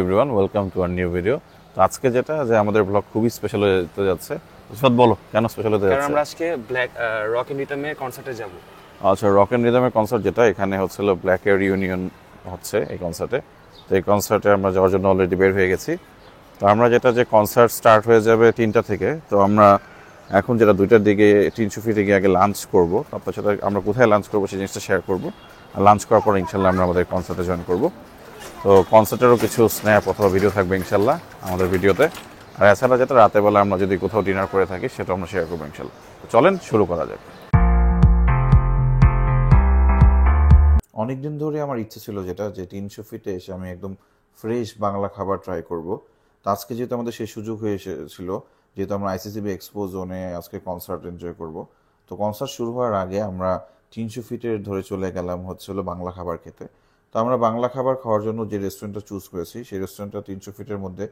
Everyone, welcome to our new video. তো আজকে যেটা যে আমাদের ব্লগ খুবই স্পেশাল হতে যাচ্ছে। সব বলো কেন স্পেশাল হতে কারণ যাচ্ছে? আমরা আজকে ব্ল্যাক রক এন্ড রিদমে কনসার্টে যাব। আচ্ছা, রক এন্ড রিদমের কনসার্ট যেটা এখানে হচ্ছিল ব্ল্যাক এয়ার ইউনিয়ন হচ্ছে এই কনসার্টে। তো এই কনসার্টে আমরা যাওয়ার জন্য অলরেডি বের হয়ে গেছি। তো আমরা যেটা যে কনসার্ট স্টার্ট হয়ে যাবে 3টা থেকে, তো আমরা এখন যেটা 2টার দিকে 300 ফিটে গিয়ে আগে লাঞ্চ করবো। তারপর সেটা আমরা কোথায় লাঞ্চ করবো সেই জিনিসটা শেয়ার করবো। আর লাঞ্চ করার পর ইনশাল্লাহ আমরা আমাদের কনসার্টে জয়েন করবো। তো কনসার্টেরও কিছু স্ন্যাপ অথবা ভিডিও থাকবে ইনশাল্লাহ আমাদের ভিডিওতে। আর এছাড়া যেটা রাতের বেলা আমরা যদি কোথাও ডিনার করে থাকি সেটা আমরা শেয়ার করবো ইনশাল্লাহ। তো চলেন শুরু করা যাক। অনেকদিন ধরে আমার ইচ্ছে ছিল যেটা যে 300 ফিটে এসে আমি একদম ফ্রেশ বাংলা খাবার ট্রাই করব। তো আজকে যেহেতু আমাদের সেই সুযোগ হয়ে এসেছিল, যেহেতু আমরা আইসিসিবি এক্সপো জোনে আজকে কনসার্ট এনজয় করব, তো কনসার্ট শুরু হওয়ার আগে আমরা 300 ফিটের ধরে চলে গেলাম হচ্ছিল বাংলা খাবার খেতে। তো আমরা বাংলা খাবার খাওয়ার জন্য যে রেস্টুরেন্টটা চুজ করেছি সেই রেস্টুরেন্টটা 300 ফিটের মধ্যে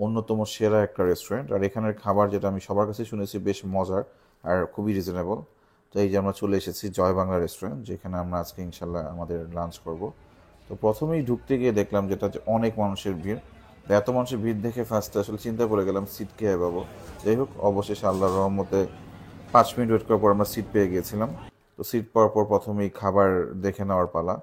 অন্যতম সেরা একটা রেস্টুরেন্ট। আর এখানের খাবার যেটা আমি সবার কাছে শুনেছি বেশ মজার আর খুবই রিজনেবল। তো এই যে আমরা চলে এসেছি জয় বাংলা রেস্টুরেন্ট, যেখানে আমরা আজকে ইনশাল্লাহ আমাদের লাঞ্চ করব। তো প্রথমেই ঢুকতে গিয়ে দেখলাম যেটা যে অনেক মানুষের ভিড়। তো এত মানুষের ভিড় দেখে ফার্স্টে আসলে চিন্তা করে গেলাম সিট খেয়ে পাবো। যাই হোক, অবশেষে আল্লাহর রহমতে 5 মিনিট ওয়েট করার পর আমরা সিট পেয়ে গিয়েছিলাম। তো সিট পাওয়ার পর প্রথমেই খাবার দেখে নেওয়ার পালা।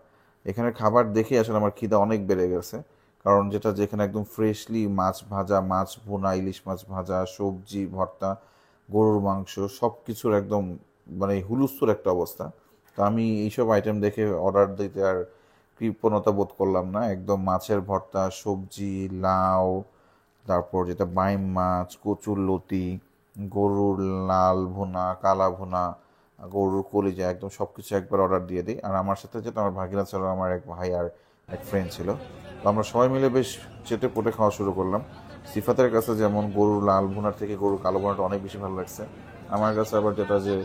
এখানে খাবার দেখে আসলে আমার খিদা অনেক বেড়ে গেছে, কারণ যেটা যেখানে একদম ফ্রেশলি মাছ ভাজা, মাছ ভুনা, ইলিশ মাছ ভাজা, সবজি ভর্তা, গরুর মাংস, সব কিছুর একদম মানে হুলুস্থুল একটা অবস্থা। তো আমি এইসব আইটেম দেখে অর্ডার দিতে আর কৃপণতা বোধ করলাম না। একদম মাছের ভর্তা, সবজি, লাউ, তারপর যেটা বাইম মাছ, কচুর লতি, গরুর লাল ভুনা, কালা ভুনা, গরুর কলিজা, একদম সব কিছু একবার অর্ডার দিয়ে দিই। আর আমার সাথে যেটা আমার ভাগিনা ছিল, আমার এক ভাই আর এক ফ্রেন্ড ছিল। তো আমরা সবাই মিলে বেশ চেটে পুটে খাওয়া শুরু করলাম। সিফাতের কাছে যেমন গরুর লাল ভুনার থেকে গরুর কালো ভুনাটা অনেক বেশি ভালো লাগছে। আমার কাছে আবার যেটা যে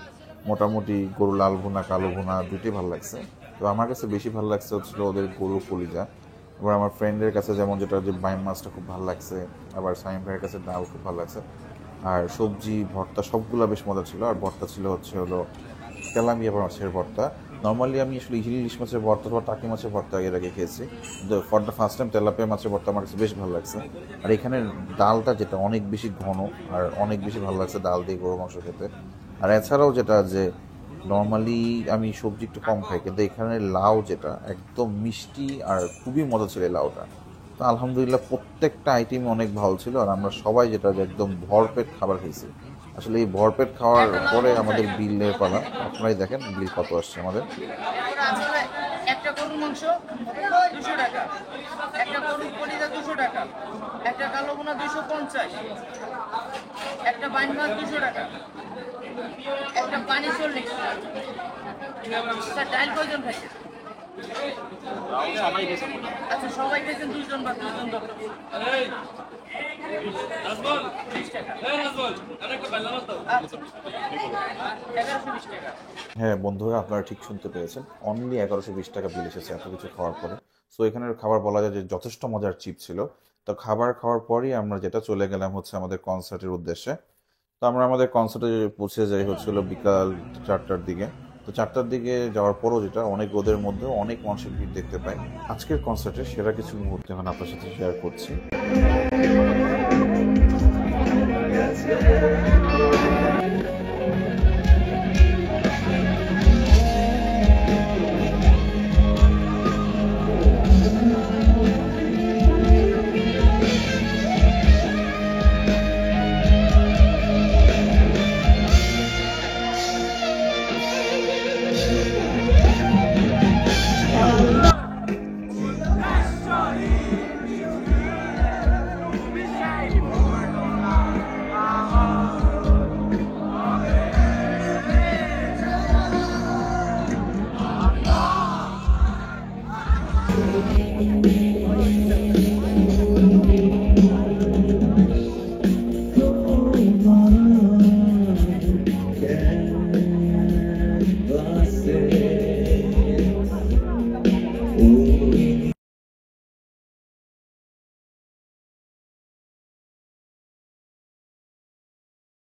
মোটামুটি গরু লাল ভুনা, কালো ভুনা দুটোই ভালো লাগছে। তো আমার কাছে বেশি ভালো লাগছে হচ্ছিল ওদের গরুর কলিজা। আবার আমার ফ্রেন্ডের কাছে যেমন যেটা যে বাইম মাছটা খুব ভালো লাগছে, আবার সাইম ভাইয়ের কাছে ডাল খুব ভালো লাগছে। আর সবজি ভর্তা সবগুলো বেশ মজা ছিল। আর ভর্তা ছিল হলো তেলাপিয়া মাছের ভর্তা। নর্মালি আমি আসলে ইলিশ মাছের ভর্তা বা টাকি মাছের ভর্তা এর আগে খেয়েছি, কিন্তু for the first time tilapia মাছের ভর্তা আমার কাছে বেশ ভালো লাগছে। আর এখানে ডালটা যেটা অনেক বেশি ঘন আর অনেক বেশি ভালো লাগছে ডাল দিয়ে গরু মাংস খেতে। আর এছাড়াও যেটা যে নর্মালি আমি সবজি একটু কম খাই, কিন্তু এখানে লাউ যেটা একদম মিষ্টি আর খুবই মজা ছিল এই লাউটা। তো আলহামদুলিল্লাহ প্রত্যেকটা আইটেম অনেক ভালো ছিল। আর আমরা সবাই যেটা যে একদম ভরপেট খাবার খেয়েছি। আসলে এই ভরপেট খাওয়ার পরে আমাদের বিলের পালা, আপনারাই দেখেন বিল কত আসছে আমাদের। একটা গরুর মাংস 200 টাকা, একটা গরুর কলিজা 200 টাকা, একটা কালো বোনা 250, একটা বাইন মাছ 200 টাকা, একটা পানি 40। স্যার ডাল কয়জন খাইছে? আচ্ছা সবাই খেয়েছেন 2 জন বা 2 জন দরকার। হ্যাঁ বন্ধুরা, আপনারা ঠিক শুনতে পেরেছেন, অনলি 1120 টাকা বিল এসেছে এত কিছু খাওয়ার পরে। সো এখানের খাবার বলা যায় যে যথেষ্ট মজার, চিপ ছিল। তো খাবার খাওয়ার পরই আমরা যেটা চলে গেলাম হচ্ছে আমাদের কনসার্টের উদ্দেশ্যে। তো আমরা আমাদের কনসার্টে পৌঁছে যাই হচ্ছিল বিকাল 4টার দিকে। তো 4টার দিকে যাওয়ার পরও যেটা অনেক রোদের মধ্যেও অনেক মানুষের ভিড় দেখতে পাই। আজকের কনসার্টের সেরা কিছু মুহূর্ত এখন আপনার সাথে শেয়ার করছি। Thank you.